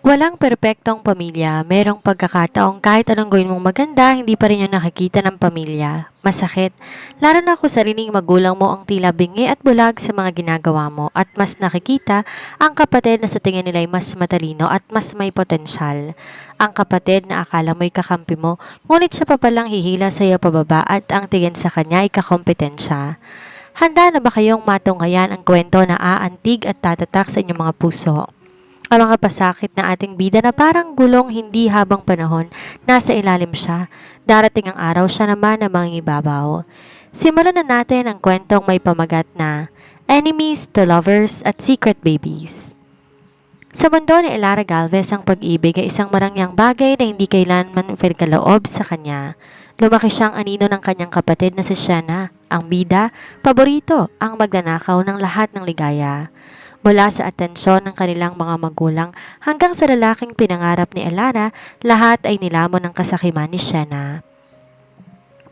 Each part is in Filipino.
Walang perpektong pamilya, merong pagkakataong kahit anong gawin mong maganda, hindi pa rin yung nakikita ng pamilya. Masakit. Lalo na kung sariling magulang mo ang tila bingi at bulag sa mga ginagawa mo at mas nakikita ang kapatid na sa tingin nila ay mas matalino at mas may potensyal. Ang kapatid na akala mo'y kakampi mo, ngunit siya pa palang hihila sa iyo pababa at ang tingin sa kanya ay kakompetensya. Handa na ba kayong matunghayan ang kwento na aantig at tatatak sa inyong mga puso? Ang mga pasakit na ating bida na parang gulong hindi habang panahon, nasa ilalim siya. Darating ang araw siya naman na mangingibabaw. Simulan na natin ang kwentong may pamagat na Enemies to Lovers at Secret Babies. Sa mundo ni Elara Galvez, ang pag-ibig ay isang marangyang bagay na hindi kailanman pinagkaloob sa kanya. Lumaki siyang anino ng kanyang kapatid na si Shanna, ang bida, paborito, ang magnanakaw ng lahat ng ligaya. Mula sa atensyon ng kanilang mga magulang hanggang sa lalaking pinangarap ni Elara, lahat ay nilamon ng kasakiman ni Shanna.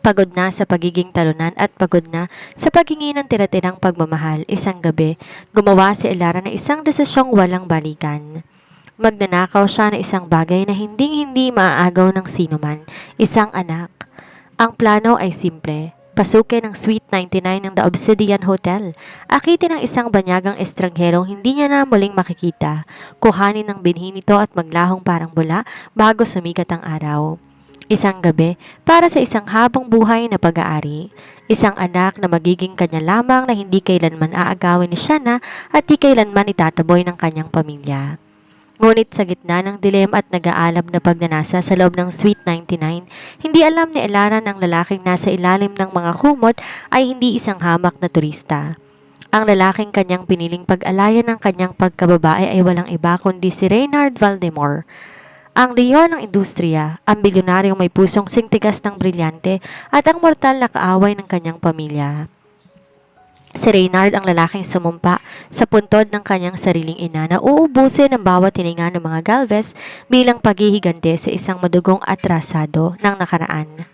Pagod na sa pagiging talunan at pagod na sa paghingi ng tira-tirang pagmamahal, isang gabi, gumawa si Elara ng isang desisyong walang balikan. Magnanakaw siya ng isang bagay na hinding-hindi maaagaw ng sinuman, isang anak. Ang plano ay simple. Pasukin ang Suite 99 ng The Obsidian Hotel. Akitin ang isang banyagang estrangherong hindi niya na muling makikita. Kuhanin ang binhi nito at maglahong parang bula bago sumikat ang araw. Isang gabi para sa isang habang buhay na pag-aari. Isang anak na magiging kanya lamang na hindi kailanman aagawin ni Shanna at di kailanman itataboy ng kanyang pamilya. Ngunit sa gitna ng dilim at nag-aalab na pagnanasa sa loob ng Suite 99, hindi alam ni Elara na ang lalaking nasa ilalim ng mga kumot ay hindi isang hamak na turista. Ang lalaking kanyang piniling pag-alayan ng kanyang pagkababae ay walang iba kundi si Reynard Valdemar. Ang leon ng industriya, ang bilyonaryong may pusong singtigas ng brilyante at ang mortal na kaaway ng kanyang pamilya. Si Reynard ang lalaking sumumpa sa puntod ng kanyang sariling ina na uubusin ang bawat hininga ng mga Galvez bilang paghihigante sa isang madugong atrasado ng nakaraan.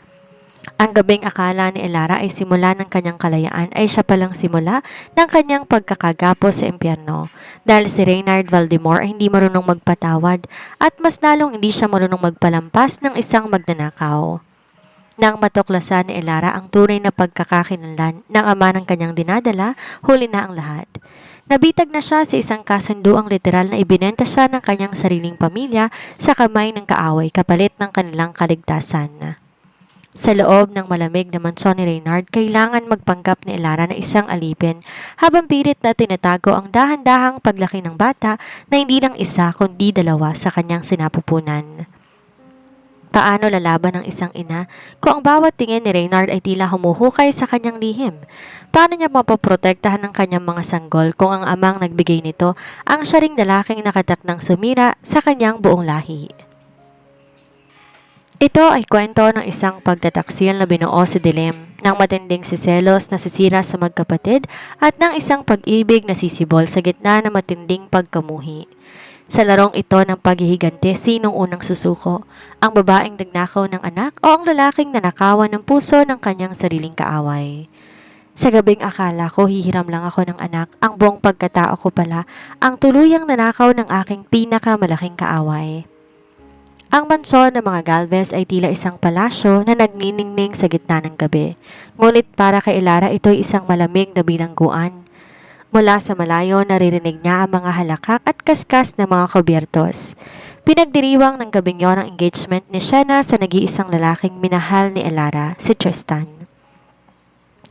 Ang gabing akala ni Elara ay simula ng kanyang kalayaan ay siya palang simula ng kanyang pagkakagapo sa impyerno dahil si Reynard Valdemar ay hindi marunong magpatawad at mas lalong hindi siya marunong magpalampas ng isang magnanakaw. Nang matuklasan ni Elara ang tunay na pagkakakilanlan ng ama ng kanyang dinadala, huli na ang lahat. Nabitag na siya sa isang kasunduang literal na ibinenta siya ng kanyang sariling pamilya sa kamay ng kaaway kapalit ng kanilang kaligtasan. Sa loob ng malamig na mansyon ni Reynard, kailangan magpanggap ni Elara na isang alipin habang pilit na tinatago ang dahan-dahang paglaki ng bata na hindi lang isa kundi dalawa sa kanyang sinapupunan. Paano lalaban ng isang ina kung ang bawat tingin ni Reynard ay tila humuhukay sa kanyang lihim? Paano niya mapoprotektahan ng kanyang mga sanggol kung ang amang nagbigay nito ang siya ring lalaking nakatakdang sumira sa kanyang buong lahi? Ito ay kwento ng isang pagtataksil na binuo sa dilim, ng matinding siselos na sisira sa magkapatid at ng isang pag-ibig na sisibol sa gitna ng matinding pagkamuhi. Sa larong ito ng paghihigante, sinong unang susuko? Ang babaeng nagnakaw ng anak o ang lalaking nanakawan ng puso ng kanyang sariling kaaway? Sa gabing akala ko hihiram lang ako ng anak, ang buong pagkatao ko pala ang tuluyang nanakaw ng aking pinakamalaking kaaway. Ang mansyon ng mga Galvez ay tila isang palasyo na nagniningning sa gitna ng gabi. Ngunit para kay Elara ito'y isang malamig na bilangguan. Mula sa malayo naririnig niya ang mga halakak at kaskas ng mga kubyertos. Pinagdiriwang ng gabing yon ang engagement ni Shanna sa nag-iisang lalaking minahal ni Elara, si Tristan.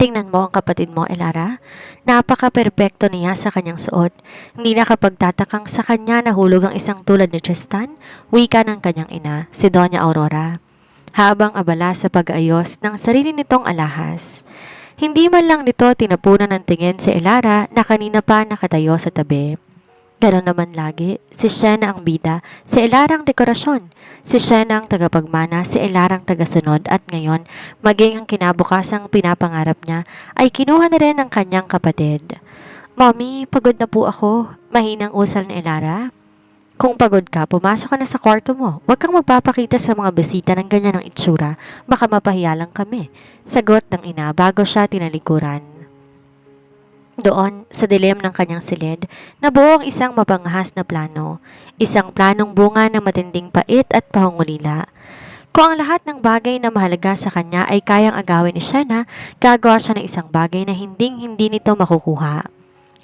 Tingnan mo ang kapatid mo, Elara. Napaka-perpekto niya sa kanyang suot. Hindi nakapagtatakang sa kanya nahulog ang isang tulad ni Tristan, wika ng kanyang ina, si Doña Aurora. Habang abala sa pag-ayos ng sarili nitong alahas. Hindi man lang nito tinapunan ng tingin si Elara na kanina pa nakatayo sa tabi. Ganon naman lagi, si Shanna ang bida, si Elara ang dekorasyon. Si Shanna ang tagapagmana, si Elara ang tagasunod at ngayon, maging ang kinabukasang pinapangarap niya ay kinuha na rin ng kanyang kapatid. Mommy, pagod na po ako, mahinang usal ni Elara. Kung pagod ka, pumasok ka na sa kwarto mo. Huwag kang magpapakita sa mga bisita ng ganyan ng itsura. Baka mapahiya lang kami. Sagot ng ina bago siya tinalikuran. Doon, sa dilim ng kanyang silid, nabuo ang isang mapanghas na plano. Isang planong bunga ng matinding pait at pahungulila. Kung ang lahat ng bagay na mahalaga sa kanya ay kayang agawin ni Shanna, gagawa siya ng isang bagay na hinding-hindi nito makukuha.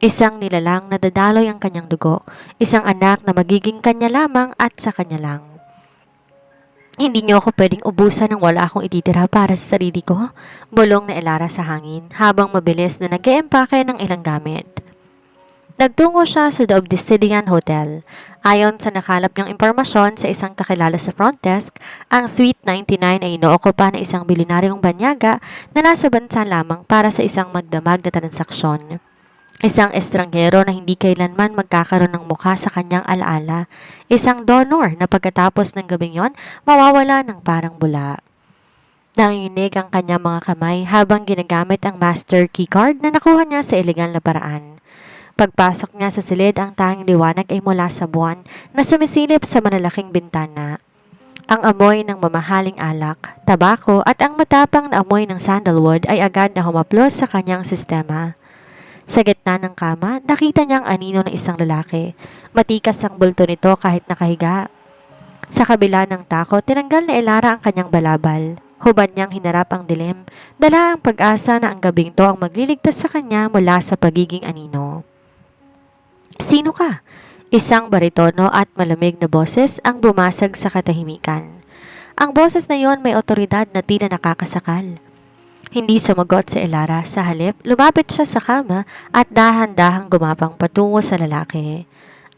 Isang nilalang na dadaloy ang kanyang dugo, isang anak na magiging kanya lamang at sa kanya lang. Hindi niyo ako pwedeng ubusan ng wala akong ititira para sa sarili ko, bulong na Elara sa hangin habang mabilis na nag-eempake ng ilang gamit. Nagtungo siya sa The Obsidian Hotel. Ayon sa nakalap niyang impormasyon sa isang kakilala sa front desk, ang Suite 99 ay inookupa ng isang bilyonaryong banyaga na nasa bansa lamang para sa isang magdamag na transaksyon. Isang estranghero na hindi kailanman magkakaroon ng mukha sa kanyang alaala. Isang donor na pagkatapos ng gabing yon, mawawala ng parang bula. Nanginginig ang kanyang mga kamay habang ginagamit ang master keycard na nakuha niya sa ilegal na paraan. Pagpasok niya sa silid, ang tanging liwanag ay mula sa buwan na sumisilip sa malalaking bintana. Ang amoy ng mamahaling alak, tabako at ang matapang na amoy ng sandalwood ay agad na humaplos sa kanyang sistema. Sa gitna ng kama, nakita niya ang anino ng isang lalaki. Matikas ang bulto nito kahit nakahiga. Sa kabila ng takot, tinanggal na Elara ang kanyang balabal. Hubad niyang hinarap ang dilim, dala ang pag-asa na ang gabing to ang magliligtas sa kanya mula sa pagiging anino. Sino ka? Isang baritono at malamig na boses ang bumasag sa katahimikan. Ang boses na yon may otoridad na tila nakakasakal. Hindi sumagot si Elara. Sa halip, lumapit siya sa kama at dahan-dahang gumapang patungo sa lalaki.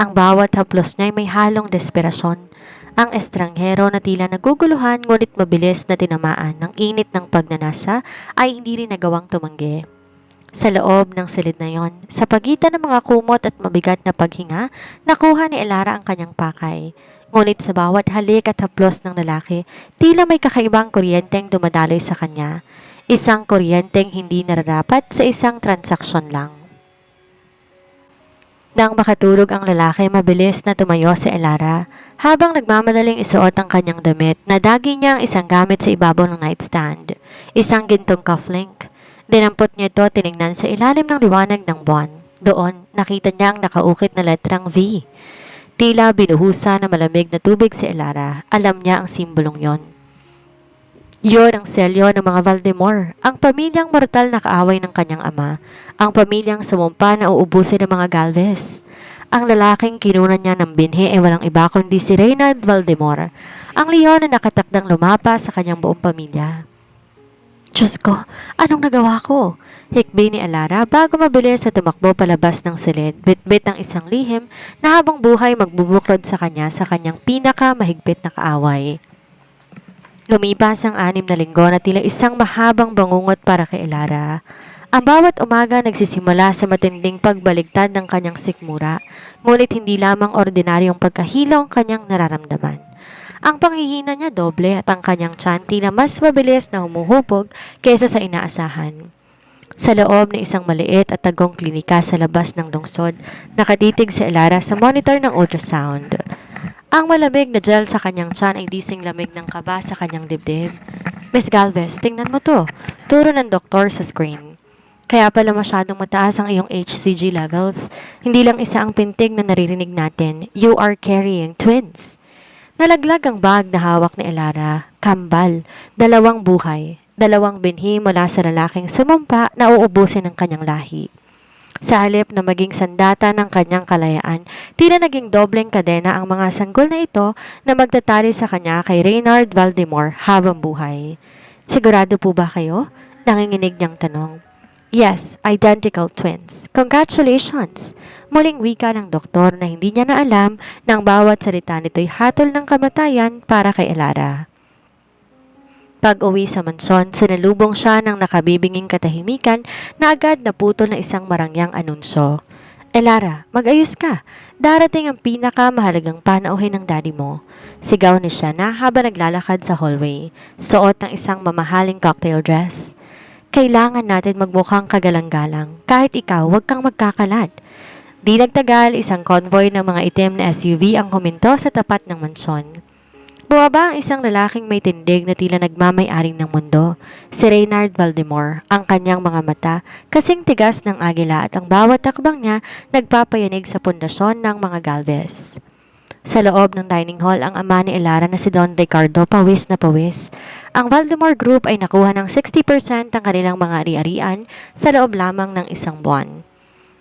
Ang bawat haplos niya ay may halong desperasyon. Ang estranghero na tila naguguluhan ngunit mabilis na tinamaan ng init ng pagnanasa ay hindi rin nagawang tumanggi. Sa loob ng silid na yon, sa pagitan ng mga kumot at mabigat na paghinga, nakuha ni Elara ang kanyang pakay. Ngunit sa bawat halik at haplos ng lalaki, tila may kakaibang kuryenteng dumadaloy sa kanya. Isang kuryenteng hindi nararapat sa isang transaksyon lang. Nang makatulog ang lalaki, mabilis na tumayo si Elara habang nagmamadaling isuot ang kanyang damit. Nadagi niya ang isang gamit sa ibabaw ng nightstand, isang gintong cufflink. Dinampot niya ito, tiningnan sa ilalim ng liwanag ng buwan. Doon, nakita niya ang nakaukit na letrang V. Tila binuhusa na malamig na tubig si Elara. Alam niya ang simbolong yon. Yun ang selyo ng mga Valdemar, ang pamilyang mortal na kaaway ng kanyang ama, ang pamilyang sumumpa na uubusin ng mga Galvez. Ang lalaking kinunan niya ng binhi ay walang iba kundi si Reynard Valdemar, ang leon na nakatakdang lumapa sa kanyang buong pamilya. Diyos ko, anong nagawa ko? Hikbi ni Elara bago mabilis sa tumakbo palabas ng silid, bitbit ng isang lihim na habang buhay magbubuklod sa kanyang pinaka-mahigpit na kaaway. Lumipas ang 6 na linggo na tila isang mahabang bangungot para kay Elara. Ang bawat umaga nagsisimula sa matinding pagbaligtad ng kanyang sikmura, ngunit hindi lamang ordinaryong pagkahilo ang kanyang nararamdaman. Ang panghihina niya doble at ang kanyang tiyan tila mas mabilis na humuhubog kaysa sa inaasahan. Sa loob ng isang maliit at tagong klinika sa labas ng lungsod, nakatitig si Elara sa monitor ng ultrasound. Ang malamig na gel sa kanyang tiyan ay dising lamig ng kaba sa kanyang dibdib. Miss Galvez, tingnan mo to. Turo ng doktor sa screen. Kaya pala masyadong mataas ang iyong HCG levels. Hindi lang isa ang pintig na naririnig natin. You are carrying twins. Nalaglag ang bag na hawak ni Elara. Kambal. 2 buhay. 2 binhi mula sa lalaking sumumpa na uubusin ng kanyang lahi. Sa halip na maging sandata ng kanyang kalayaan, tila naging dobleng kadena ang mga sanggol na ito na magtatali sa kanya kay Reynard Valdemar habang buhay. Sigurado po ba kayo? Nanginginig niyang tanong. Yes, identical twins. Congratulations! Muling wika ng doktor na hindi niya na alam na ang bawat salita nito'y hatol ng kamatayan para kay Elara. Pag-uwi sa mansyon, sinalubong siya ng nakabibinging katahimikan na agad naputol ng isang marangyang anunsyo. Elara, mag-ayos ka. Darating ang pinakamahalagang panauhin ng daddy mo. Sigaw ni Shanna habang naglalakad sa hallway, suot ng isang mamahaling cocktail dress. Kailangan natin magmukhang kagalang-galang. Kahit ikaw, huwag kang magkakalat. Di nagtagal, isang convoy ng mga itim na SUV ang huminto sa tapat ng mansyon. Bumaba ang isang lalaking may tindig na tila nagmamay-aring ng mundo. Si Reynard Valdemar, ang kanyang mga mata, kasing tigas ng agila at ang bawat takbang niya nagpapayanig sa pundasyon ng mga Galvez. Sa loob ng dining hall ang ama ni Elara na si Don Ricardo pawis na pawis. Ang Valdemar Group ay nakuha ng 60% ng kanilang mga ari-arian sa loob lamang ng isang buwan.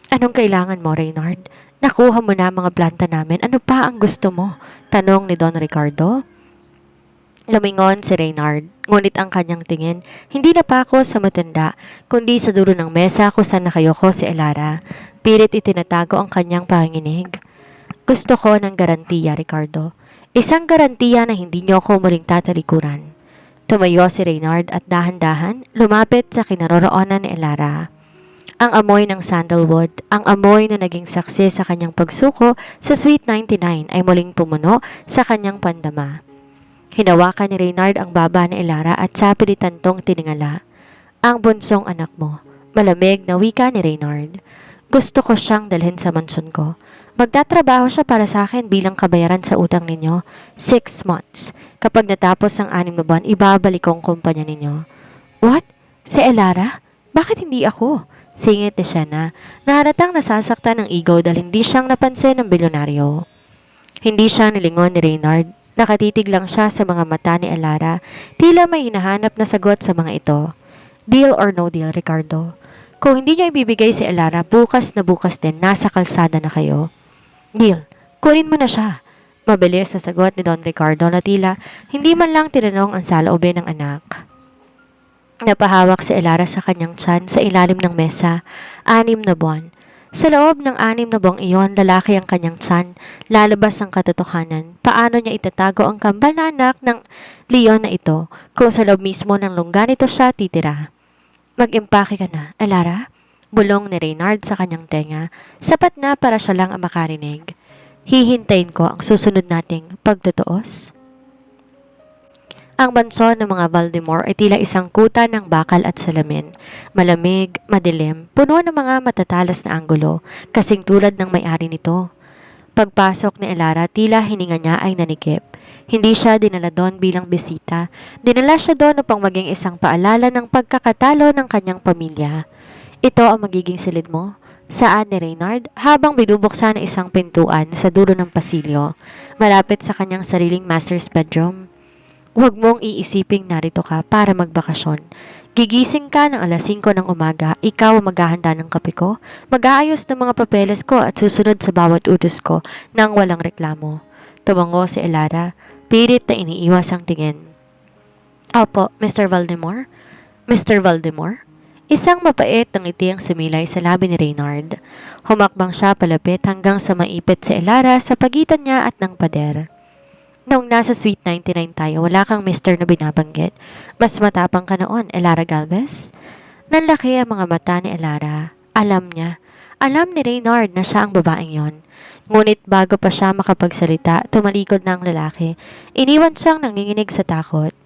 Anong kailangan mo, Reynard? Nakuha mo na ang mga planta namin. Ano pa ang gusto mo? Tanong ni Don Ricardo. Lumingon si Reynard, ngunit ang kanyang tingin, hindi na pa ako sa matanda, kundi sa dulo ng mesa kung saan nakayoko si Elara. Pilit itinatago ang kanyang panginginig. Gusto ko ng garantiya, Ricardo. Isang garantiya na hindi niyo ako muling tatalikuran. Tumayo si Reynard at dahan-dahan lumapit sa kinaroroonan ni Elara. Ang amoy ng sandalwood, ang amoy na naging saksi sa kanyang pagsuko sa Sweet 99 ay muling pumuno sa kanyang pandama. Hinawakan ni Reynard ang baba ni Elara at sa pilitan tong tiningala. Ang bunsong anak mo, malamig na wika ni Reynard. Gusto ko siyang dalhin sa mansyon ko. Magtatrabaho siya para sa akin bilang kabayaran sa utang ninyo. 6 months. Kapag natapos ang 6 na buwan, ibabalik ko ang kumpanya ninyo. What? Si Elara? Bakit hindi ako? Singit ni Sienna. Nahalatang nasasaktan ng ego dahil hindi siyang napansin ng bilyonaryo. Hindi siya nilingon ni Reynard. Nakatitig lang siya sa mga mata ni Elara. Tila may hinahanap na sagot sa mga ito. Deal or no deal, Ricardo? Kung hindi niyo ibibigay si Elara, bukas na bukas din, nasa kalsada na kayo. Deal. Kunin mo na siya. Mabilis sa sagot ni Don Ricardo na tila hindi man lang tinanong ang saloobin ng anak. Napahawak si Elara sa kanyang tiyan sa ilalim ng mesa. 6 na buwan. Sa loob ng 6 na buwang iyon, lalaki ang kanyang tiyan, lalabas ang katotohanan. Paano niya itatago ang kambal na anak ng leon na ito kung sa loob mismo ng lungga nito siya titira? Mag-impake ka na, Elara. Bulong ni Reynard sa kanyang tenga. Sapat na para siya lang ang makarinig. Hihintayin ko ang susunod nating pagtutuos. Ang banso ng mga Valdemar ay tila isang kuta ng bakal at salamin. Malamig, madilim, puno ng mga matatalas na anggulo, kasing tulad ng may-ari nito. Pagpasok ni Elara, tila hininga niya ay nanikip. Hindi siya dinala doon bilang bisita. Dinala siya doon upang maging isang paalala ng pagkakatalo ng kanyang pamilya. Ito ang magiging silid mo. Saan ni Reynard habang binubuksan ng isang pintuan sa dulo ng pasilyo, malapit sa kanyang sariling master's bedroom. Huwag mong iisiping narito ka para magbakasyon. Gigising ka ng alas 5 ng umaga, ikaw ang maghahanda ng kape ko, mag-aayos ng mga papeles ko at susunod sa bawat utos ko nang walang reklamo. Tumango si Elara, pilit na iniiwas ang tingin. Opo, Mr. Valdemar? Mr. Valdemar? Isang mapait ng ngiti ang sumilay sa labi ni Reynard. Humakbang siya palapit hanggang sa maipit si Elara sa pagitan niya at ng pader. Noong nasa Sweet 99 tayo, wala kang mister na binabanggit. Mas matapang ka noon, Elara Galvez. Nanlaki ang mga mata ni Elara. Alam niya. Alam ni Reynard na siya ang babaeng yon. Ngunit bago pa siya makapagsalita, tumalikod na ang lalaki. Iniwan siyang nanginginig sa takot.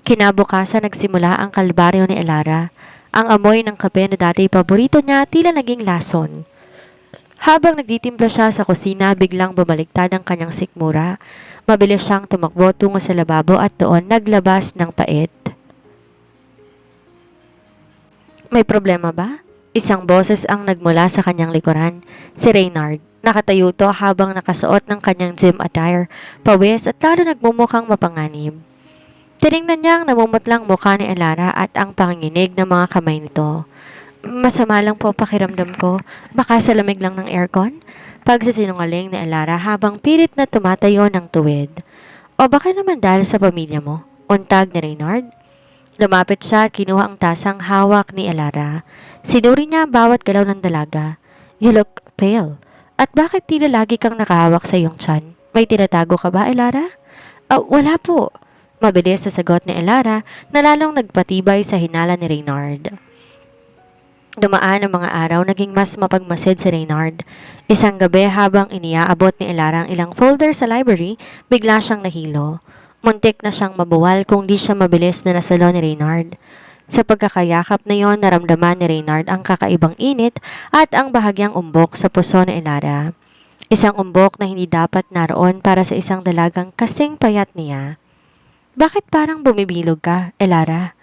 Kinabukasan nagsimula ang kalbaryo ni Elara. Ang amoy ng kape na dati paborito niya tila naging lason. Habang nagtitimpla siya sa kusina, biglang bumaliktad ang kanyang sikmura. Mabilis siyang tumakbo tungo sa lababo at doon naglabas ng pait. May problema ba? Isang boses ang nagmula sa kanyang likuran. Si Reynard. Nakatayo to habang nakasuot ng kanyang gym attire, pawis at lalo nagmumukhang mapanganib. Tiningnan niya ang namumutlang mukha ni Elara at ang panginginig ng mga kamay nito. Masama lang po pakiramdam ko. Baka sa lamig lang ng aircon? Pagsisinungaling ni Elara habang pilit na tumatayo ng tuwid. O baka naman dahil sa pamilya mo? Untag ni Reynard. Lumapit siya at kinuha ang tasang hawak ni Elara. Sinuri niya ang bawat galaw ng dalaga. You look pale. At bakit tila lagi kang nakahawak sa iyong tiyan? May tinatago ka ba, Elara? Wala po. Mabilis sa sagot ni Elara na lalong nagpatibay sa hinala ni Reynard. Dumaan ang mga araw, naging mas mapagmasid si Reynard. Isang gabi habang iniaabot ni Elara ang ilang folder sa library, bigla siyang nahilo. Muntik na siyang mabuwal kung di siya mabilis na nasalo ni Reynard. Sa pagkakayakap na yon, naramdaman ni Reynard ang kakaibang init at ang bahagyang umbok sa puso ni Elara. Isang umbok na hindi dapat naroon para sa isang dalagang kasing payat niya. Bakit parang bumibilog ka, Elara?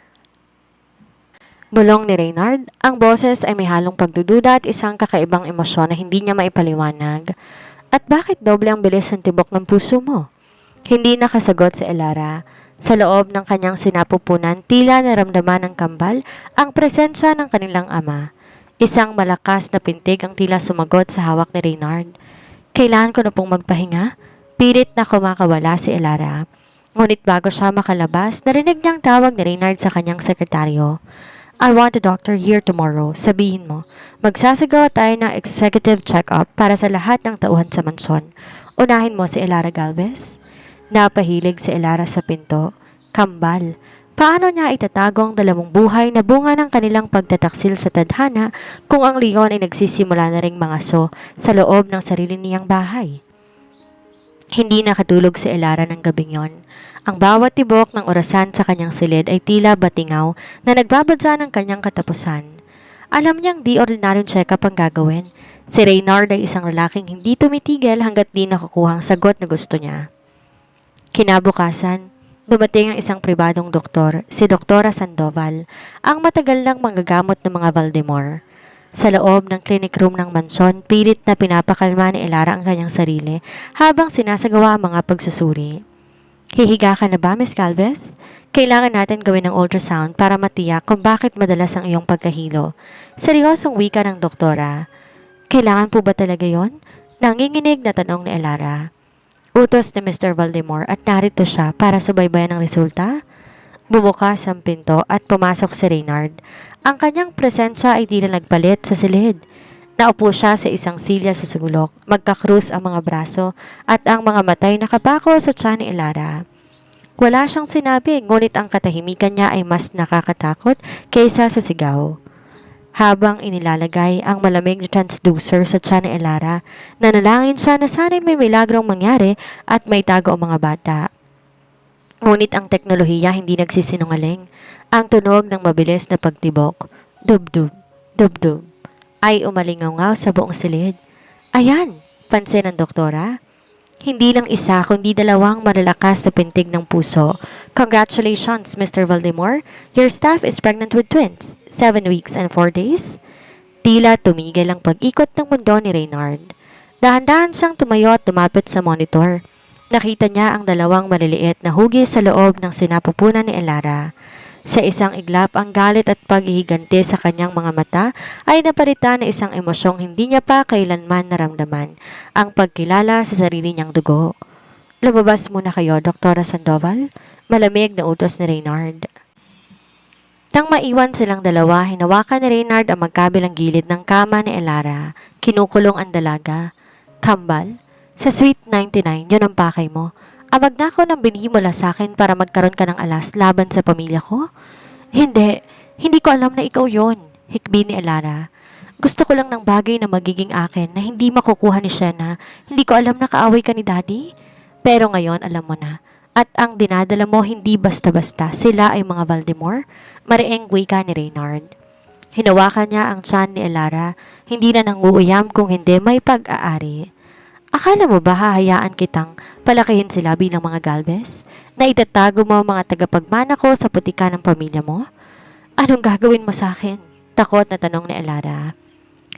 Bulong ni Reynard, ang boses ay may halong pagdududa at isang kakaibang emosyon na hindi niya maipaliwanag. At bakit doble ang bilis ng tibok ng puso mo? Hindi nakasagot si Elara. Sa loob ng kanyang sinapupunan, tila naramdaman ng kambal ang presensya ng kanilang ama. Isang malakas na pintig ang tila sumagot sa hawak ni Reynard. Kailangan ko na pong magpahinga? Pilit na kumakawala si Elara. Ngunit bago siya makalabas, narinig niyang tawag ni Reynard sa kanyang sekretaryo. I want a doctor here tomorrow. Sabihin mo, magsasagawa tayo ng executive check-up para sa lahat ng tauhan sa mansyon. Unahin mo si Elara Galvez. Napahilig si Elara sa pinto. Kambal. Paano niya itatago ang dalawang buhay na bunga ng kanilang pagtataksil sa tadhana kung ang leon ay nagsisimula na ring mangaso sa loob ng sarili niyang bahay? Hindi nakatulog si Elara ng gabing yon. Ang bawat tibok ng orasan sa kanyang silid ay tila batingaw na nagbabadya ng kanyang katapusan. Alam niyang di ordinaryong check-up ang gagawin. Si Reynard ay isang lalaking hindi tumitigil hanggat di nakukuha ang sagot na gusto niya. Kinabukasan, dumating ang isang pribadong doktor, si Doktora Sandoval, ang matagal nang manggagamot ng mga Valdemar. Sa loob ng clinic room ng mansyon, pilit na pinapakalma ni Elara ang kanyang sarili habang sinasagawa ang mga pagsusuri. Hihiga ka na ba, Miss Galvez? Kailangan natin gawin ng ultrasound para matiyak kung bakit madalas ang iyong pagkahilo. Seryosong wika ng doktora. Kailangan po ba talaga yon? Nanginginig na tanong ni Elara. Utos ni Mr. Valdemar at narito siya para subaybayan ang resulta. Bumukas ang pinto at pumasok si Reynard. Ang kanyang presensya ay tila nagpalit sa silid. Naupo siya sa isang silya sa sulok, magkakrus ang mga braso at ang mga matay nakapako sa tiyan ni Elara. Wala siyang sinabi, ngunit ang katahimikan niya ay mas nakakatakot kaysa sa sigaw. Habang inilalagay ang malamig na transducer sa tiyan ni Elara, nanalangin siya na sana'y may milagrong mangyari at may tago ang mga bata. Ngunit ang teknolohiya hindi nagsisinungaling. Ang tunog ng mabilis na pagtibok, dub-dub, dub-dub, ay umalingaw sa buong silid. Ayan, pansin ng doktora. Hindi lang isa kundi dalawang malalakas na pintig ng puso. Congratulations, Mr. Valdemar. Your staff is pregnant with twins. 7 weeks and 4 days. Tila tumigil ang pag-ikot ng mundo ni Reynard. Dahan-dahan siyang tumayo at lumapit sa monitor. Nakita niya ang dalawang maliliit na hugis sa loob ng sinapupunan ni Elara. Sa isang iglap, ang galit at paghihiganti sa kanyang mga mata ay napalitan na isang emosyong hindi niya pa kailanman naramdaman, ang pagkilala sa sarili niyang dugo. Lumabas muna kayo, Doktora Sandoval. Malamig na utos ni Reynard. Nang maiwan silang dalawa, hinawakan ni Reynard ang magkabilang gilid ng kama ni Elara. Kinukulong ang dalaga. Kambal, sa Suite 99, yun ang pakay mo. Amag na ako ng binhi mula sa akin para magkaroon ka ng alas laban sa pamilya ko? Hindi ko alam na ikaw yon, hikbi ni Elara. Gusto ko lang ng bagay na magiging akin na hindi makukuha ni Shena. Hindi ko alam na kaaway ka ni Daddy. Pero ngayon alam mo na. At ang dinadala mo hindi basta-basta. Sila ay mga Valdemar. Marieng wika ni Reynard. Hinawakan niya ang tiyan ni Elara. Hindi na nanguuyam kung hindi may pag-aari. Akala mo ba hahayaan kitang palakihin sila bilang mga Galvez? Na itatago mo ang mga tagapagmana ko sa putika ng pamilya mo? Anong gagawin mo sa akin? Takot na tanong ni Elara.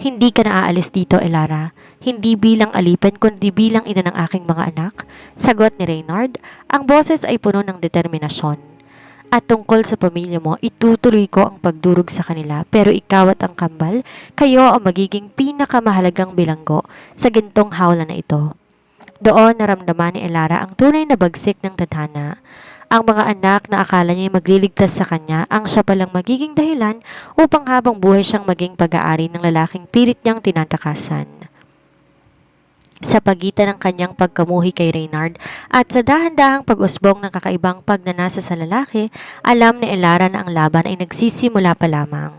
Hindi ka na aalis dito, Elara. Hindi bilang alipin kundi bilang ina ng aking mga anak. Sagot ni Reynard. Ang boses ay puno ng determinasyon. At tungkol sa pamilya mo, itutuloy ko ang pagdurog sa kanila pero ikaw at ang kambal, kayo ang magiging pinakamahalagang bilanggo sa gintong hawla na ito. Doon naramdaman ni Elara ang tunay na bagsik ng tadhana. Ang mga anak na akala niya magliligtas sa kanya ang siya palang magiging dahilan upang habang buhay siyang maging pag-aari ng lalaking pilit niyang tinatakasan. Sa pagitan ng kanyang pagkamuhi kay Reynard at sa dahan-dahang pag-usbong ng kakaibang pagnanasa sa lalaki, alam ni Elara na ang laban ay nagsisimula pa lamang.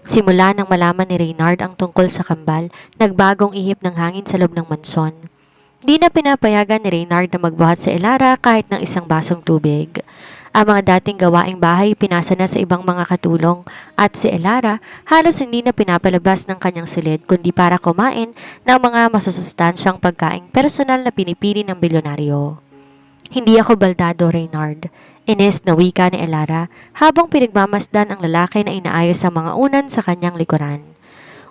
Simula nang malaman ni Reynard ang tungkol sa kambal, nagbagong ihip ng hangin sa loob ng mansyon. Di na pinapayagan ni Reynard na magbuhat sa Elara kahit ng isang basong tubig. Ang mga dating gawaing bahay pinasa na sa ibang mga katulong at si Elara halos hindi na pinapalabas ng kanyang silid kundi para kumain ng mga masusustansyang pagkaing personal na pinipili ng bilyonaryo. Hindi ako baldado, Reynard. Ines na wika ni Elara habang pinagmamasdan ang lalaki na inaayos ang mga unan sa kanyang likuran.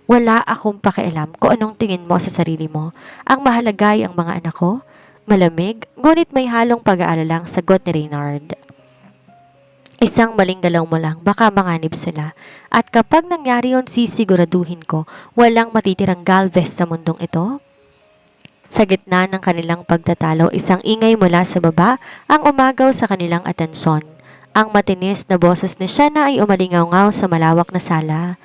Wala akong pakialam kung anong tingin mo sa sarili mo. Ang mahalaga ay ang mga anak ko. Malamig, ngunit may halong pag-aalalang sagot ni Reynard. Isang maling galaw mo lang, baka manganib sila. At kapag nangyari yun, sisiguraduhin ko, walang matitirang Galvez sa mundong ito. Sa gitna ng kanilang pagtatalo, isang ingay mula sa baba ang umagaw sa kanilang atensyon. Ang matinis na boses ni Shanna ay umalingaw-ngaw sa malawak na sala.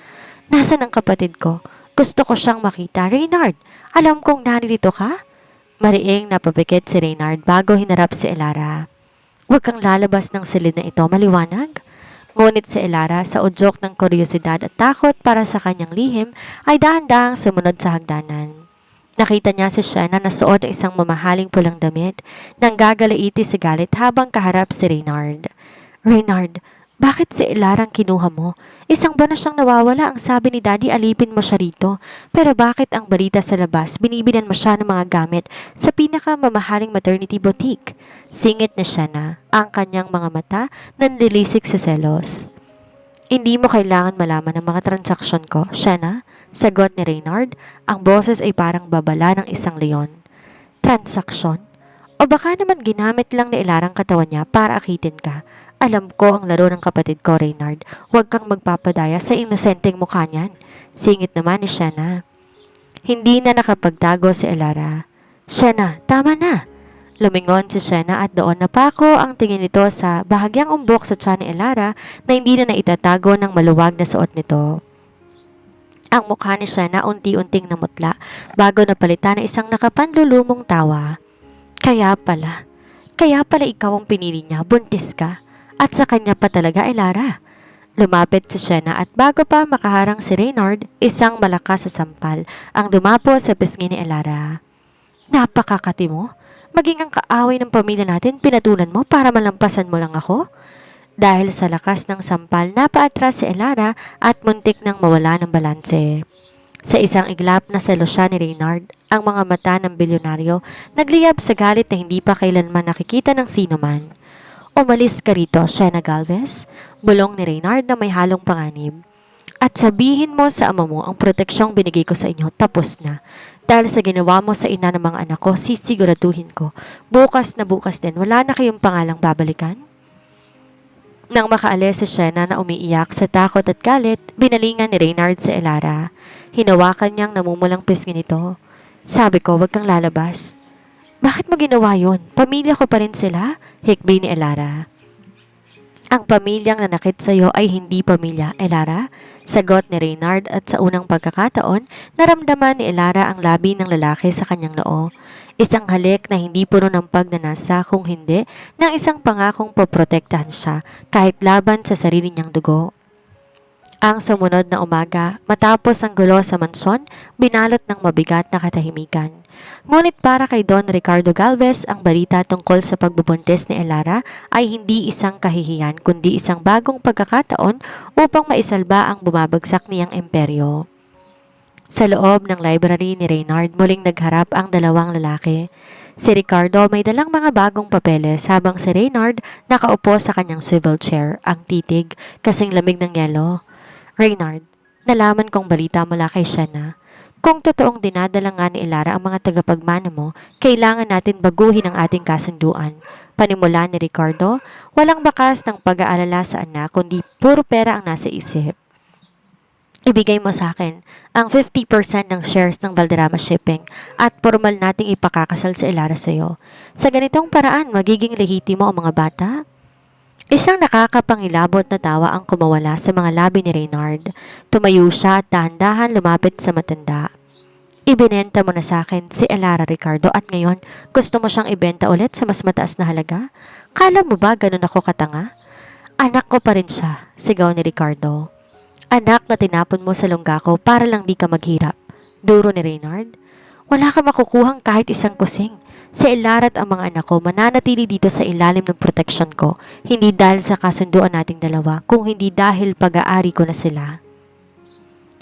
Nasaan ang kapatid ko? Gusto ko siyang makita. Reynard, alam kong naririto ka? Mariing napapikit si Reynard bago hinarap si Elara. Huwag kang lalabas ng silid na ito, maliwanag. Ngunit si Elara sa udyok ng kuryosidad at takot para sa kanyang lihim ay dahan-dahang sumunod sa hagdanan. Nakita niya si Shanna na suot ang isang mamahaling pulang damit nang gagalaiti sa galit habang kaharap si Reynard. Reynard, bakit si Elarang kinuha mo? Isang buwan na siyang nawawala, ang sabi ni Daddy alipin mo siya rito. Pero bakit ang balita sa labas, binibilan mo siya ng mga gamit sa pinakamamahaling maternity boutique? Singit na siya na ang kanyang mga mata nanlilisik sa selos. Hindi mo kailangan malaman ang mga transaksyon ko, Shanna. Sagot ni Reynard, ang boses ay parang babala ng isang leon. Transaksyon? O baka naman ginamit lang ni Elarang katawan niya para akitin ka. Alam ko ang laro ng kapatid ko, Reynard. Huwag kang magpapadaya sa inosenteng mukha niyan. Singit naman ni Shanna. Hindi na nakapagtago si Elara. Shanna, tama na. Lumingon si Shanna at doon napako ang tingin nito sa bahagyang umbok sa tiyan ni Elara na hindi na naitatago ng maluwag na suot nito. Ang mukha ni Shanna unti-unting namutla bago napalitan ng isang nakapanlulumong tawa. Kaya pala ikaw ang pinili niya, buntis ka. At sa kanya pa talaga, Elara. Lumapit si Shanna at bago pa makaharang si Reynard, isang malakas sa sampal ang dumapo sa pisngi ni Elara. Napakakati mo. Maging ang kaaway ng pamilya natin, pinatulan mo para malampasan mo lang ako? Dahil sa lakas ng sampal, napaatras si Elara at muntik nang mawala ng balanse. Sa isang iglap na selosya ni Reynard, ang mga mata ng bilyonaryo nagliyab sa galit na hindi pa kailanman nakikita ng sino man. Umalis ka rito, Shanna Galvez, bulong ni Reynard na may halong panganib. At sabihin mo sa ama mo ang proteksyong binigay ko sa inyo, tapos na. Dahil sa ginawa mo sa ina ng mga anak ko, sisiguraduhin ko. Bukas na bukas din, wala na kayong pangalang babalikan? Nang makaalis si Shanna na umiiyak sa takot at galit, binalingan ni Reynard si Elara. Hinawakan niyang namumulang pisngi nito. Sabi ko, wag kang lalabas. Bakit mo ginawa yun? Pamilya ko pa rin sila? Hikbi ni Elara. Ang pamilyang nanakit sa iyo ay hindi pamilya, Elara. Sagot ni Reynard at sa unang pagkakataon, naramdaman ni Elara ang labi ng lalaki sa kanyang noo. Isang halik na hindi puno ng pagnanasa kung hindi ng isang pangakong poprotektahan siya kahit laban sa sarili niyang dugo. Ang sumunod na umaga, matapos ang gulo sa mansyon, binalot ng mabigat na katahimikan. Ngunit para kay Don Ricardo Galvez, ang balita tungkol sa pagbubuntis ni Elara ay hindi isang kahihiyan kundi isang bagong pagkakataon upang maisalba ang bumabagsak niyang imperyo. Sa loob ng library ni Reynard, muling nagharap ang dalawang lalaki. Si Ricardo may dalang mga bagong papeles habang si Reynard nakaupo sa kanyang swivel chair, ang titig kasing lamig ng yelo. Reynard, nalaman kong balita mula kay Shanna. Kung totoong dinadala nga ni Elara ang mga tagapagmana mo, kailangan natin baguhin ang ating kasunduan. Panimula ni Ricardo, walang bakas ng pag-aalala sa anak kundi puro pera ang nasa isip. Ibigay mo sa akin ang 50% ng shares ng Valderrama Shipping at formal nating ipakakasal sa Elara sa iyo. Sa ganitong paraan, magiging lehitimo ang mga bata? Isang nakakapangilabot na tawa ang kumawala sa mga labi ni Reynard. Tumayo siya at dahan-dahan lumapit sa matanda. Ibinenta mo na sa akin si Elara, Ricardo, at ngayon gusto mo siyang ibenta ulit sa mas mataas na halaga? Kala mo ba ganun ako katanga? Anak ko pa rin siya, sigaw ni Ricardo. Anak na tinapon mo sa lungga ko para lang di ka maghirap. Duro ni Reynard. Wala ka makukuhang kahit isang kusing. Si Elara at ang mga anak ko mananatili dito sa ilalim ng proteksyon ko, hindi dahil sa kasunduan nating dalawa, kung hindi dahil pag-aari ko na sila.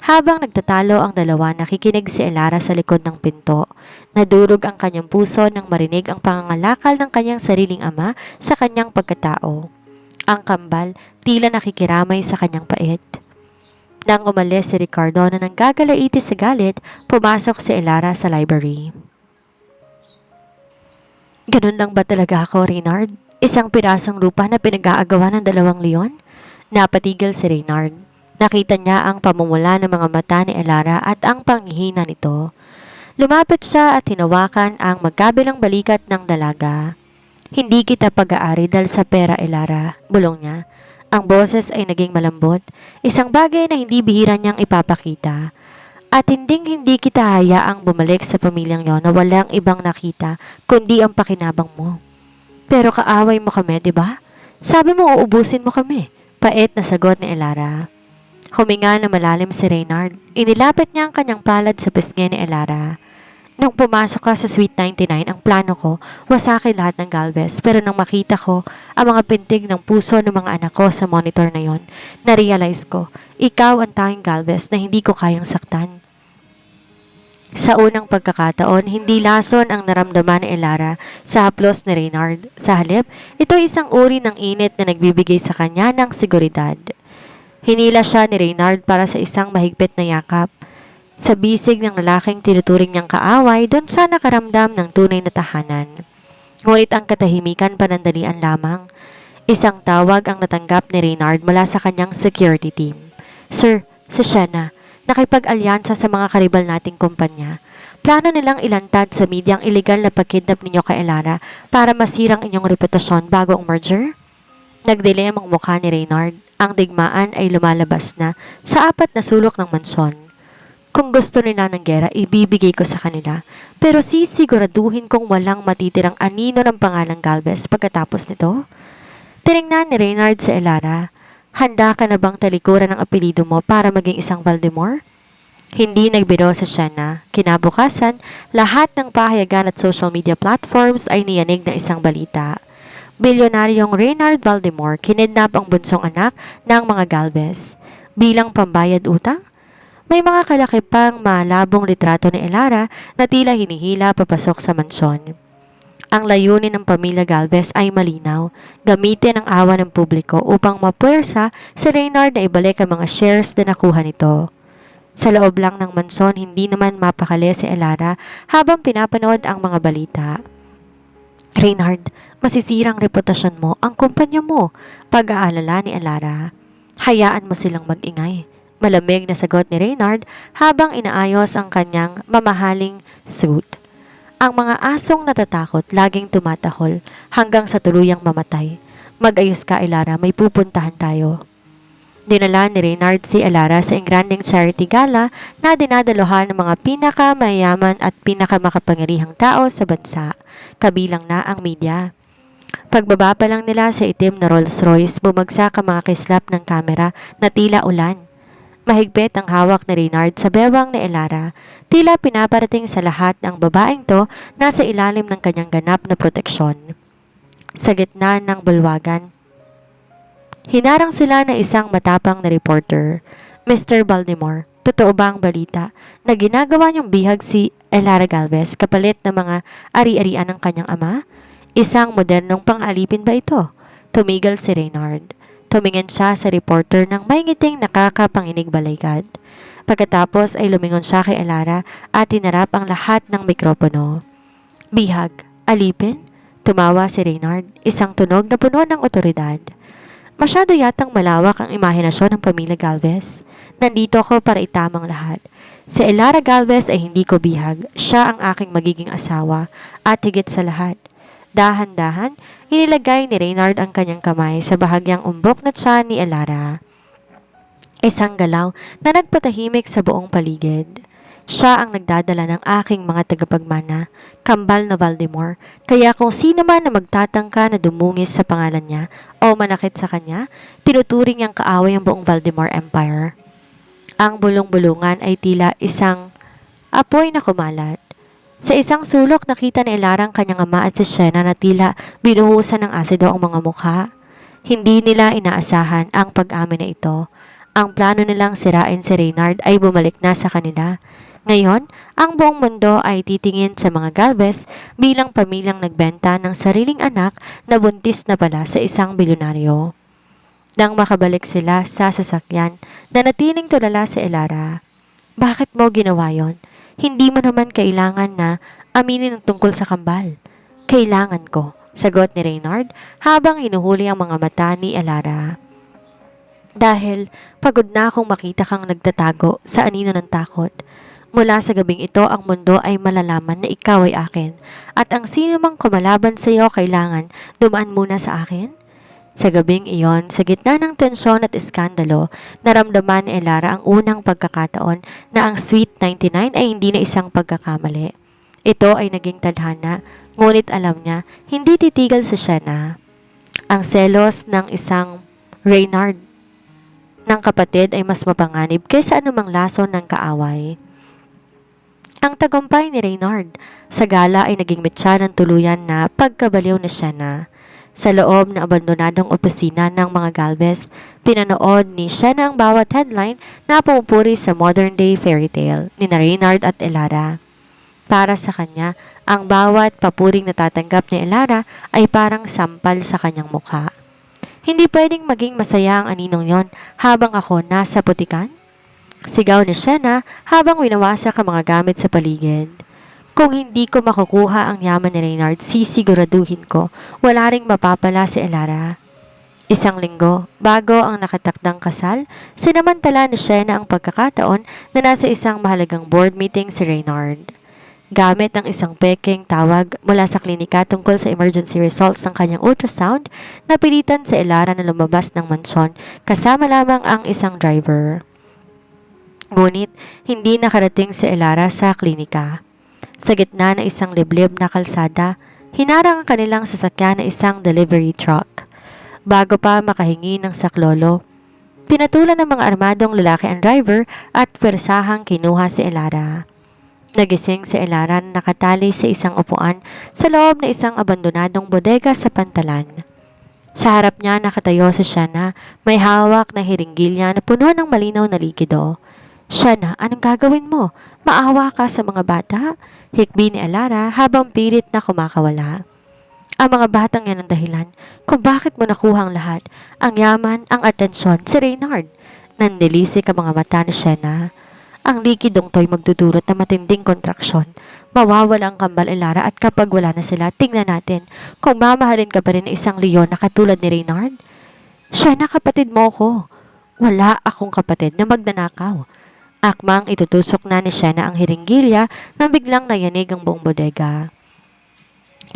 Habang nagtatalo ang dalawa, nakikinig si Elara sa likod ng pinto. Nadurog ang kanyang puso nang marinig ang pangangalakal ng kanyang sariling ama sa kanyang pagkatao. Ang kambal, tila nakikiramay sa kanyang pait. Nang umalis si Ricardo na nanggagalaiti sa galit, pumasok si Elara sa library. Ganun lang ba talaga ako, Reynard? Isang pirasong lupa na pinag-aagawa ng 2 leon? Napatigil si Reynard. Nakita niya ang pamumula ng mga mata ni Elara at ang panghihina nito. Lumapit siya at hinawakan ang magkabilang balikat ng dalaga. Hindi kita pag-aari dahil sa pera, Elara, bulong niya. Ang boses ay naging malambot, isang bagay na hindi bihira niyang ipapakita. At hindi kita hayaang bumalik sa pamilyang yon na walang ibang nakita kundi ang pakinabang mo. Pero kaaway mo kami, di ba? Sabi mo uubusin mo kami. Pait na sagot ni Elara. Huminga na malalim si Reynard. Inilapit niya ang kanyang palad sa pisngi ni Elara. Nung pumasok ka sa Suite 99, ang plano ko, wasaki lahat ng Galvez. Pero nang makita ko ang mga pintig ng puso ng mga anak ko sa monitor na yon, na-realize ko, ikaw ang tanging Galvez na hindi ko kayang saktan. Sa unang pagkakataon, hindi lason ang naramdaman ni Elara sa haplos ni Reynard. Sa halip, ito isang uri ng init na nagbibigay sa kanya ng seguridad. Hinila siya ni Reynard para sa isang mahigpit na yakap. Sa bisig ng lalaking tinuturing niyang kaaway, doon siya nakaramdam ng tunay na tahanan. Ngunit ang katahimikan panandalian lamang. Isang tawag ang natanggap ni Reynard mula sa kanyang security team. Sir, si Shanna, nakipag-alyansa sa mga karibal nating kumpanya. Plano nilang ilantad sa media ang illegal na pagkidnap ninyo kay Elara para masirang inyong reputasyon bago ang merger? Nagdilim ang mukha ni Reynard. Ang digmaan ay lumalabas na sa 4 na sulok ng mansyon. Kung gusto nila ng gera, ibibigay ko sa kanila. Pero sisiguraduhin kong walang matitirang anino ng pangalang Galvez pagkatapos nito. Tinignan ni Reynard sa Elara. Handa ka na bang talikuran ang apelido mo para maging isang Valdemar? Hindi nagbiro sa Shanna. Kinabukasan, lahat ng pahayagan at social media platforms ay niyanig ng isang balita. Bilyonaryong Reynard Valdemar kinidnap ang bunsong anak ng mga Galvez. Bilang pambayad utang? May mga kalaki pang malabong litrato ni Elara na tila hinihila papasok sa mansyon. Ang layunin ng pamilya Galvez ay malinaw, gamitin ang awa ng publiko upang mapuwersa si Reynard na ibalik ang mga shares na nakuha nito. Sa loob lang ng mansyon, hindi naman mapakali si Elara habang pinapanood ang mga balita. Reynard, masisirang reputasyon mo ang kumpanya mo, pag-aalala ni Elara. Hayaan mo silang mag-ingay. Malamig na sagot ni Reynard habang inaayos ang kanyang mamahaling suit. Ang mga asong natatakot laging tumatahol hanggang sa tuluyang mamatay. Mag-ayos ka, Elara, may pupuntahan tayo. Dinala ni Reynard si Elara sa engranding charity gala na dinadaluhan ng mga pinakamayaman at pinakamakapangyarihang tao sa bansa, kabilang na ang media. Pagbaba pa lang nila sa itim na Rolls Royce, bumagsak ang mga kislap ng kamera na tila ulan. Mahigpit ang hawak ni Reynard sa bewang ni Elara, tila pinaparating sa lahat ng babaeng to nasa ilalim ng kanyang ganap na proteksyon. Sa gitna ng bulwagan, hinarang sila ng isang matapang na reporter. Mr. Baltimore, totoo ba ang balita na ginagawa niyong bihag si Elara Galvez kapalit ng mga ari-arian ng kanyang ama? Isang modernong pang-alipin ba ito? Tumigil si Reynard. Tumingin siya sa reporter ng may ngiting nakakapanginig balaykad. Pagkatapos ay lumingon siya kay Elara at tinarap ang lahat ng mikropono. Bihag, alipin? Tumawa si Reynard, isang tunog na puno ng otoridad. Masyado yatang malawak ang imahinasyon ng pamilya Galvez. Nandito ako para itamang lahat. Si Elara Galvez ay hindi ko bihag. Siya ang aking magiging asawa at higit sa lahat. Dahan-dahan, inilagay ni Reynard ang kanyang kamay sa bahagyang umbok na tiyan ni Elara. Isang galaw na nagpatahimik sa buong paligid. Siya ang nagdadala ng aking mga tagapagmana, kambal na Valdemar, kaya kung sino man na magtatangka na dumungis sa pangalan niya o manakit sa kanya, tinuturing niyang kaaway ang buong Valdemar Empire. Ang bulong-bulungan ay tila isang apoy na kumalat. Sa isang sulok nakita ni Elara ang kanyang ama at si Shena na tila binuhusan ng asido ang mga mukha. Hindi nila inaasahan ang pag-amin na ito. Ang plano nilang sirain si Reynard ay bumalik na sa kanila. Ngayon, ang buong mundo ay titingin sa mga Galvez bilang pamilyang nagbenta ng sariling anak na buntis na pala sa isang bilyonaryo. Nang makabalik sila sa sasakyan, nanatiling tulala si Elara. Bakit mo ginawa yon? Hindi mo naman kailangan na aminin ang tungkol sa kambal. Kailangan ko, sagot ni Reynard habang hinuhuli ang mga mata ni Elara. Dahil pagod na akong makita kang nagtatago sa anino ng takot. Mula sa gabing ito ang mundo ay malalaman na ikaw ay akin at ang sino mang kumalaban sa iyo kailangan dumaan muna sa akin. Sa gabing iyon, sa gitna ng tensyon at iskandalo, naramdaman ni Elara ang unang pagkakataon na ang Sweet 99 ay hindi na isang pagkakamali. Ito ay naging tadhana, ngunit alam niya, hindi titigil sa Shena. Ang selos ng isang Reynard ng kapatid ay mas mapanganib kaysa anumang lason ng kaaway. Ang tagumpay ni Reynard sa gala ay naging metsa ng tuluyan na pagkabaliw ni Shena. Sa loob ng abandonadong opisina ng mga Galvez, pinanood ni Shena ang bawat headline na pumupuri sa modern-day fairy tale ni Reynard at Elara. Para sa kanya, ang bawat papuring natatanggap ni Elara ay parang sampal sa kanyang mukha. Hindi pwedeng maging masaya ang aninong yon habang ako nasa putikan? Sigaw ni Shena habang winawasak ang mga gamit sa paligid. Kung hindi ko makukuha ang yaman ni Reynard, sisiguraduhin ko wala ring mapapala si Elara. Isang linggo, bago ang nakatakdang kasal, sinamantala ni Shena ang pagkakataon na nasa isang mahalagang board meeting si Reynard. Gamit ang isang peking tawag mula sa klinika tungkol sa emergency results ng kanyang ultrasound, napilitan si Elara na lumabas ng mansyon kasama lamang ang isang driver. Ngunit hindi nakarating si Elara sa klinika. Sa gitna ng isang liblib na kalsada, hinarang ang kanilang sasakyan na isang delivery truck. Bago pa makahingi ng saklolo, pinatulan ng mga armadong lalaki ang driver at pwersahang kinuha si Elara. Nagising si Elara na nakatali sa isang upuan sa loob ng isang abandonadong bodega sa Pantalan. Sa harap niya nakatayo si Shena, may hawak na hiringgilya na puno ng malinaw na likido. Shena, anong gagawin mo? Maawa ka sa mga bata? Hikbi ni Elara habang pilit na kumakawala. Ang mga batang yan ang dahilan kung bakit mo nakuha ang lahat. Ang yaman, ang atensyon, si Reynard. Nandilisik ang mga mata ni Shena. Ang likidong to'y magdudulot ng matinding kontraksyon. Mawawala ang kambal Elara at kapag wala na sila, tingnan natin kung mamahalin ka pa rin ng isang leon na katulad ni Reynard. Shena, kapatid mo ko. Wala akong kapatid na magnanakaw. Akmang itutusok na ni Shena ang hiringgilya nang biglang nayanig ang buong bodega.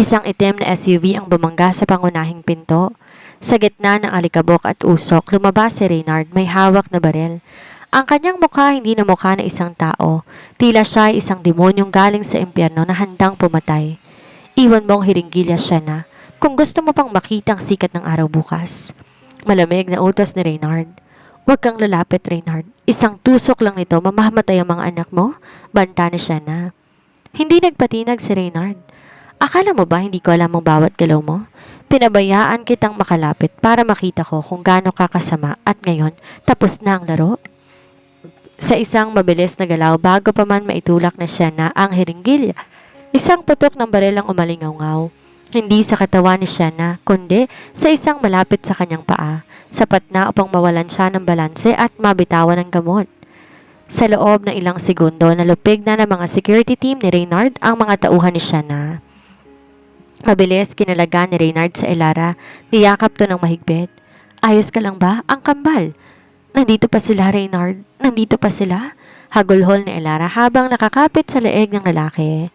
Isang itim na SUV ang bumangga sa pangunahing pinto. Sa gitna ng alikabok at usok, lumabas si Reynard may hawak na barel. Ang kanyang mukha hindi na mukha na isang tao. Tila siya ay isang demonyong galing sa impyerno na handang pumatay. Iwan mo ang hiringgilya, Shena, kung gusto mo pang makita ang sikat ng araw bukas. Malamig na utos ni Reynard. Huwag kang lalapit, Reynard. Isang tusok lang nito, mamamatay ang mga anak mo. Banta ni Shena. Hindi nagpatinag si Reynard. Akala mo ba hindi ko alam ang bawat galaw mo? Pinabayaan kitang makalapit para makita ko kung gaano kakasama at ngayon tapos na ang laro. Sa isang mabilis na galaw bago pa man maitulak na Shena ang hiringgilya, isang putok ng barel ang umalingaw-ngaw. Hindi sa katawan ni Shena, kundi sa isang malapit sa kanyang paa. Sapat na upang mawalan siya ng balanse at mabitawan ng gamot. Sa loob ng ilang segundo, nalupig na ng mga security team ni Reynard ang mga tauhan ni Shena. Mabilis kinalaga ni Reynard sa Elara, niyakap to ng mahigpit. Ayos ka lang ba? Ang kambal. Nandito pa sila, Reynard. Nandito pa sila? Hagulhol ni Elara habang nakakapit sa leeg ng lalaki.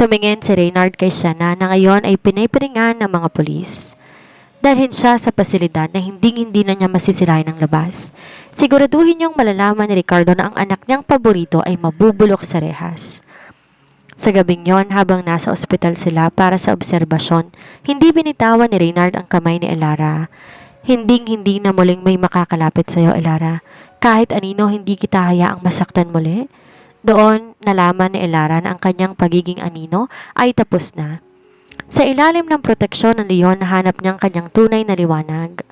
Tumingin si Reynard kay Shena na ngayon ay pinipiringan ng mga pulis. Dalhin siya sa pasilidad na hindi na niya masisirain ng labas. Siguraduhin niyong malalaman ni Ricardo na ang anak niyang paborito ay mabubulok sa rehas. Sa gabing yon, habang nasa ospital sila para sa obserbasyon, hindi binitawan ni Reynard ang kamay ni Elara. Hindi na muling may makakalapit sa iyo, Elara. Kahit anino, hindi kita hayaang masaktan muli. Doon nalaman ni Elara na ang kanyang pagiging anino ay tapos na. Sa ilalim ng proteksyon ng leon nahanap niyang kanyang tunay na liwanag.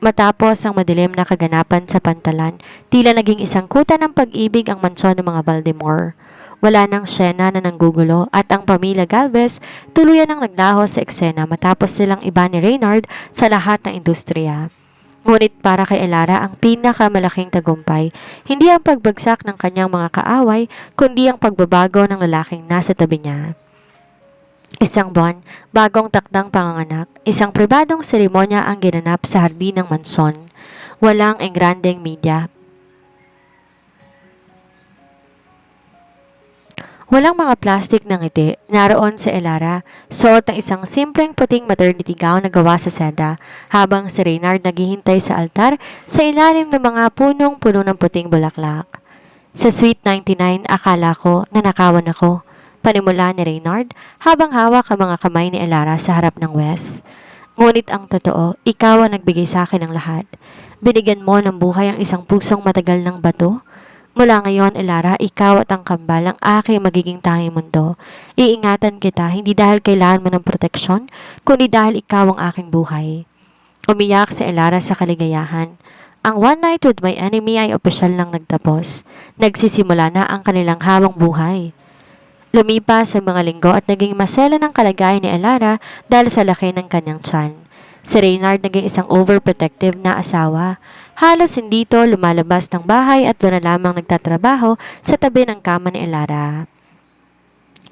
Matapos ang madilim na kaganapan sa pantalan, tila naging isang kuta ng pag-ibig ang mansyon ng mga Baltimore. Wala nang Siena na nanggugulo at ang pamilya Galvez tuluyan ang naglaho sa eksena matapos silang iba ni Reynard sa lahat ng industriya. Ngunit para kay Elara ang pinakamalaking tagumpay, hindi ang pagbagsak ng kanyang mga kaaway, kundi ang pagbabago ng lalaking nasa tabi niya. Isang buwan, bagong takdang panganganak, isang pribadong seremonya ang ginanap sa hardin ng mansyon. Walang engrandeng media. Walang mga plastik ng ngiti, naroon sa Elara, suot ng isang simpleng puting maternity gown na gawa sa seda, habang si Reynard naghihintay sa altar sa ilalim ng mga punong-puno ng puting bulaklak. Sa Suite 99, akala ko na nakawan ako, panimula ni Reynard habang hawak ang mga kamay ni Elara sa harap ng Wes. Ngunit ang totoo, ikaw ang nagbigay sa akin ng lahat. Binigyan mo ng buhay ang isang pusong matagal ng bato. Mula ngayon, Elara, ikaw at ang kambal ang aking magiging tanging mundo. Iingatan kita, hindi dahil kailangan mo ng proteksyon, kundi dahil ikaw ang aking buhay. Umiyak si Elara sa kaligayahan. Ang one night with my enemy ay opisyal lang nagtapos. Nagsisimula na ang kanilang habang buhay. Lumipas ang mga linggo at naging masela ng kalagayan ni Elara dahil sa laki ng kanyang tiyan. Si Reynard naging isang overprotective na asawa. Halos hindi ito lumalabas ng bahay at doon na lamang nagtatrabaho sa tabi ng kama ni Elara.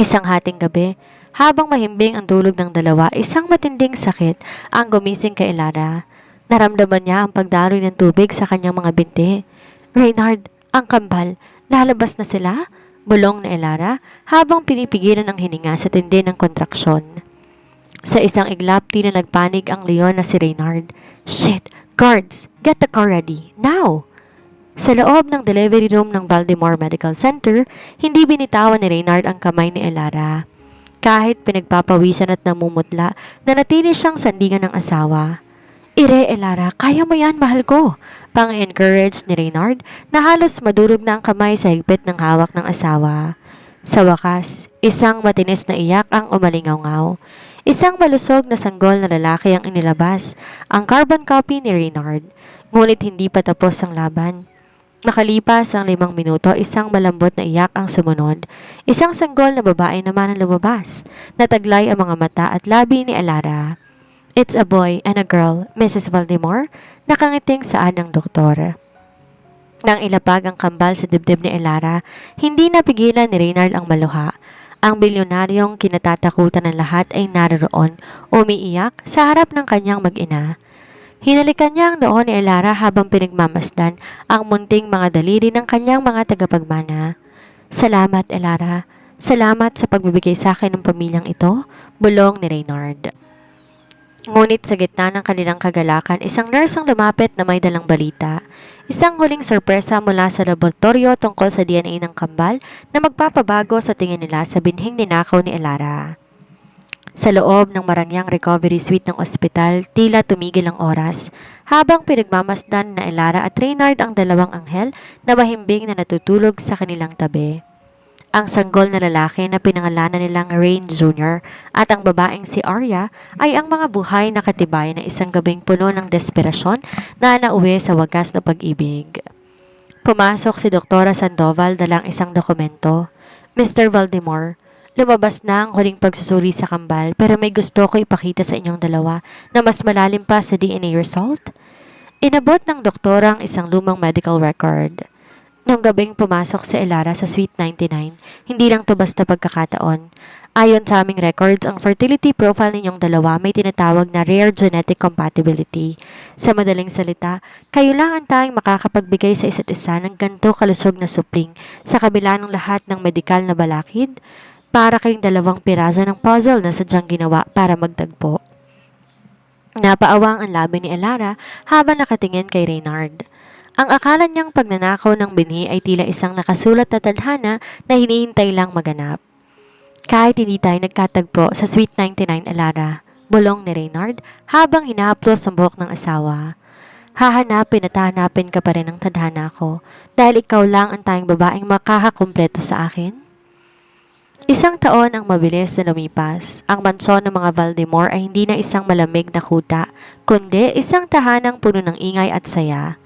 Isang hating gabi, habang mahimbing ang tulog ng dalawa, isang matinding sakit ang gumising kay Elara. Naramdaman niya ang pagdaloy ng tubig sa kanyang mga binti. Reynard, ang kambal, lalabas na sila? Bulong na Elara habang pinipigilan ang hininga sa tindi ng kontraksyon. Sa isang iglap, tila nagpanig ang leon na si Reynard. Shit! Guards! Get the car ready! Now! Sa loob ng delivery room ng Baltimore Medical Center, hindi binitawan ni Reynard ang kamay ni Elara. Kahit pinagpapawisan at namumutla, nanatili siyang sandigan ng asawa. Ire, Elara, kaya mo yan, mahal ko! Pang-encourage ni Reynard na halos madurog na ang kamay sa higpit ng hawak ng asawa. Sa wakas, isang matinis na iyak ang umalingaw-ngaw. Isang malusog na sanggol na lalaki ang inilabas, ang carbon copy ni Reynard. Ngunit hindi pa tapos ang laban. Nakalipas ang 5 minuto, isang malambot na iyak ang sumunod. Isang sanggol na babae naman ang lumabas. Nataglay ang mga mata at labi ni Elara. It's a boy and a girl, Mrs. Baltimore, nakangiting saan ng doktor. Nang ilapag ang kambal sa dibdib ni Elara, hindi napigilan ni Reynard ang maluha. Ang bilyonaryong kinatatakutan ng lahat ay naroon, umiiyak sa harap ng kanyang mag-ina. Hinalikan niya ang noo ni Elara habang pinagmamasdan ang munting mga daliri ng kanyang mga tagapagmana. Salamat, Elara. Salamat sa pagbibigay sa akin ng pamilyang ito, bulong ni Reynard. Ngunit sa gitna ng kanilang kagalakan, isang nurse ang lumapit na may dalang balita. Isang huling sorpresa mula sa laboratorio tungkol sa DNA ng kambal na magpapabago sa tingin nila sa binhing ninakaw ni Elara. Sa loob ng marangyang recovery suite ng ospital, tila tumigil ang oras habang pinagmamasdan na Elara at Reynard ang dalawang anghel na mahimbing na natutulog sa kanilang tabi. Ang sanggol na lalaki na pinangalanan nilang Rain Jr. at ang babaeng si Arya ay ang mga buhay na katibayan ng isang gabing puno ng desperasyon na nauwi sa wagas na pag-ibig. Pumasok si Dr. Sandoval dalang isang dokumento. Mr. Baltimore, lumabas na ang huling pagsusuri sa kambal pero may gusto ko ipakita sa inyong dalawa na mas malalim pa sa DNA result. Inabot ng doktora ang isang lumang medical record. Noong gabing pumasok si Elara sa Suite 99, hindi lang to basta pagkakataon. Ayon sa aming records, ang fertility profile ninyong dalawa may tinatawag na rare genetic compatibility. Sa madaling salita, kayo lang ang tanging makakapagbigay sa isa't isa ng ganito kalusog na supling sa kabila ng lahat ng medikal na balakid. Para kayong dalawang piraso ng puzzle na sadyang ginawa para magtagpo. Napaawang ang labi ni Elara habang nakatingin kay Reynard. Ang akala niyang pagnanakaw ng binhi ay tila isang nakasulat na tadhana na hinihintay lang maganap. Kahit hindi tayo nagkatagpo sa Suite 99, Elara, bulong ni Reynard habang hinahaplos ang buhok ng asawa. Hahanapin at hahanapin ka pa rin ng tadhana ko dahil ikaw lang ang tanging babaeng makakakumpleto sa akin? Isang taon ang mabilis na lumipas. Ang mansyon ng mga Valdemar ay hindi na isang malamig na kuta, kundi isang tahanang puno ng ingay at saya.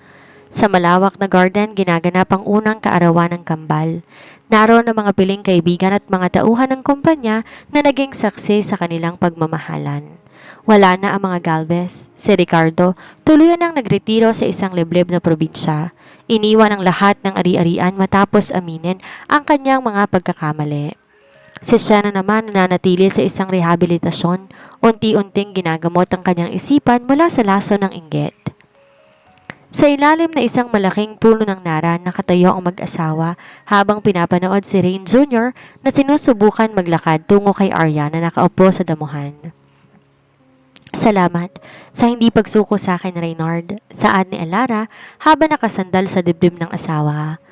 Sa malawak na garden, ginaganap ang unang kaarawan ng kambal. Naroon ang mga piling kaibigan at mga tauhan ng kumpanya na naging saksi sa kanilang pagmamahalan. Wala na ang mga Galvez. Si Ricardo, tuluyan ang nagretiro sa isang liblib na probinsya. Iniwan ang lahat ng ari-arian matapos aminin ang kanyang mga pagkakamali. Si Shanna naman nananatili sa isang rehabilitasyon, unti-unting ginagamot ang kanyang isipan mula sa laso ng inggit. Sa ilalim na isang malaking puno ng nara, nakatayo ang mag-asawa habang pinapanood si Rain Jr. na sinusubukan maglakad tungo kay Arya na nakaupo sa damuhan. Salamat sa hindi pagsuko sa akin, Reynard, saad ni Elara habang nakasandal sa dibdib ng asawa.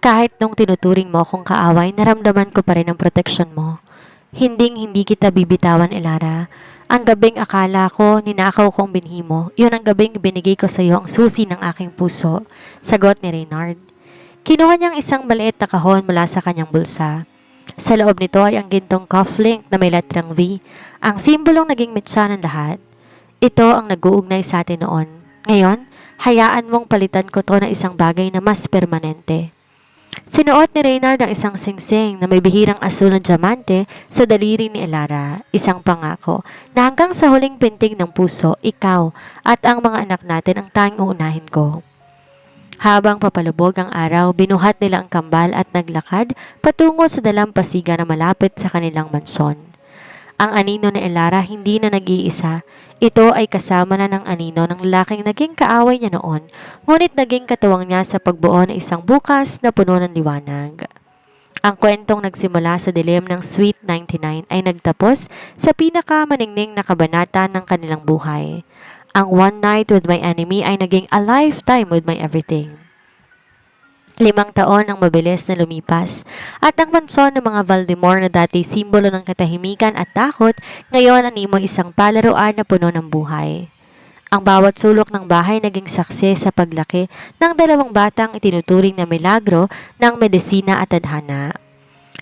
Kahit nung tinuturing mo akong kaaway, naramdaman ko pa rin ang proteksyon mo. Hindi kita bibitawan, Elara. Ang gabing akala ko, ninakaw kong binhi mo, yun ang gabing binigay ko sa iyo ang susi ng aking puso, sagot ni Reynard. Kinuha niyang isang maliit na kahon mula sa kanyang bulsa. Sa loob nito ay ang gintong cufflink na may letrang V, ang simbolong naging mitsa ng lahat. Ito ang nag-uugnay sa atin noon. Ngayon, hayaan mong palitan ko to na isang bagay na mas permanente. Sinuot ni Reynard ang isang singsing na may bihirang asul na diamante sa daliri ni Elara, isang pangako na hanggang sa huling pintig ng puso, ikaw at ang mga anak natin ang tanging uunahin ko. Habang papalubog ang araw, binuhat nila ang kambal at naglakad patungo sa dalampasigan na malapit sa kanilang mansyon. Ang anino ni Elara hindi na nag-iisa. Ito ay kasama na ng anino ng lalaking naging kaaway niya noon, ngunit naging katuwang niya sa pagbuo ng isang bukas na puno ng liwanag. Ang kwentong nagsimula sa dilim ng Sweet 99 ay nagtapos sa pinakamaningning na kabanata ng kanilang buhay. Ang One Night with My Enemy ay naging A Lifetime with My Everything. 5 taon ang mabilis na lumipas at ang mansyon ng mga Valdemar na dati simbolo ng katahimikan at takot, ngayon animoy isang palaruan na puno ng buhay. Ang bawat sulok ng bahay naging saksi sa paglaki ng dalawang batang itinuturing na milagro ng medisina at tadhana.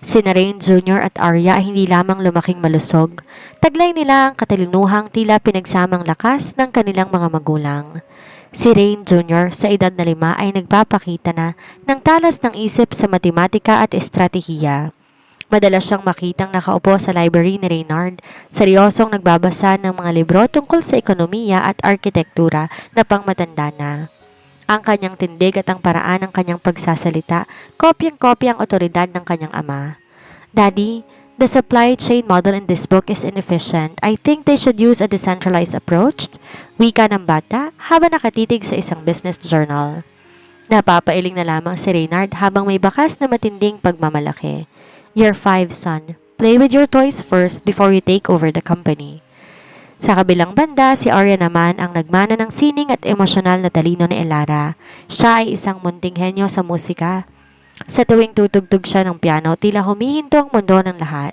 Sina Rain Jr. at Arya ay hindi lamang lumaking malusog, taglay nila ang katalinuhang tila pinagsamang lakas ng kanilang mga magulang. Si Rain Jr. sa edad na 5 ay nagpapakita na ng talas ng isip sa matematika at estratehiya. Madalas siyang makitang nakaupo sa library ni Reynard, seryosong nagbabasa ng mga libro tungkol sa ekonomiya at arkitektura na pangmatanda na. Ang kanyang tindig at ang paraan ng kanyang pagsasalita, kopyang-kopya ang otoridad ng kanyang ama. Daddy, the supply chain model in this book is inefficient. I think they should use a decentralized approach. Wika ng bata habang nakatitig sa isang business journal. Napapailing na lamang si Reynard habang may bakas na matinding pagmamalaki. You're 5, son. Play with your toys first before you take over the company. Sa kabilang banda, si Arya naman ang nagmana ng sining at emosyonal na talino ni Elara. Siya ay isang munting henyo sa musika. Sa tuwing tutugtog siya ng piano, tila humihinto ang mundo ng lahat.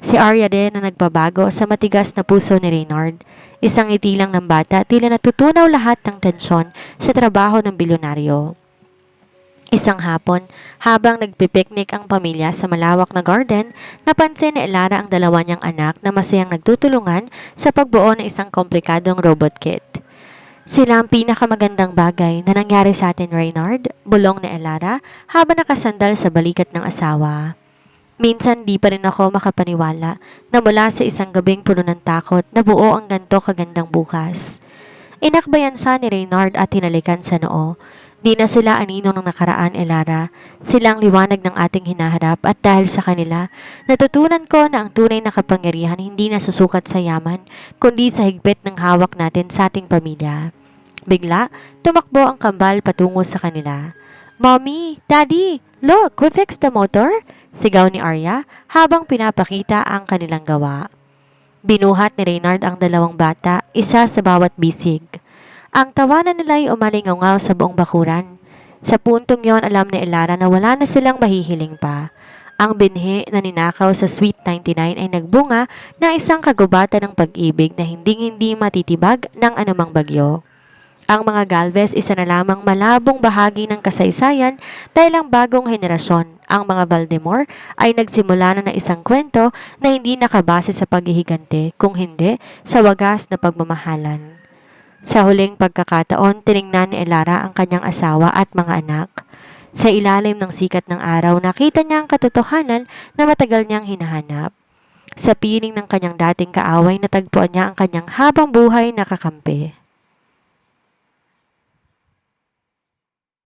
Si Arya din na nagbabago sa matigas na puso ni Reynard. Isang ngiti lang ng bata, tila natutunaw lahat ng tensyon sa trabaho ng bilyonaryo. Isang hapon, habang nagpipiknik ang pamilya sa malawak na garden, napansin ni Elara ang dalawa niyang anak na masayang nagtutulungan sa pagbuo ng isang komplikadong robot kit. Sila ang pinakamagandang bagay na nangyari sa atin, Reynard, bulong ni Elara habang nakasandal sa balikat ng asawa. Minsan di pa rin ako makapaniwala na mula sa isang gabing puno ng takot na buo ang ganto kagandang bukas. Inakbayan siya ni Reynard at hinalikan sa noo. Di na sila anino ng nakaraan, Elara. Silang liwanag ng ating hinaharap at dahil sa kanila, natutunan ko na ang tunay na kapangyarihan hindi nasusukat sa yaman, kundi sa higpit ng hawak natin sa ating pamilya. Bigla, tumakbo ang kambal patungo sa kanila. Mommy! Daddy! Look! We fixed the motor! Sigaw ni Arya habang pinapakita ang kanilang gawa. Binuhat ni Reynard ang dalawang bata, isa sa bawat bisig. Ang tawanan nila ay umalingaw sa buong bakuran. Sa puntong yon, alam ni Elara na wala na silang mahihiling pa. Ang binhi na ninakaw sa Sweet 99 ay nagbunga na isang kagubatan ng pag-ibig na hinding-hindi matitibag ng anumang bagyo. Ang mga Galvez isa na lamang malabong bahagi ng kasaysayan dahil ang bagong henerasyon, ang mga Baltimore, ay nagsimula na ng isang kwento na hindi nakabase sa paghihigante, kung hindi sa wagas na pagmamahalan. Sa huling pagkakataon, tiningnan ni Elara ang kanyang asawa at mga anak. Sa ilalim ng sikat ng araw, nakita niya ang katotohanan na matagal niyang hinahanap. Sa piling ng kanyang dating kaaway, natagpuan niya ang kanyang habang buhay na kakampi.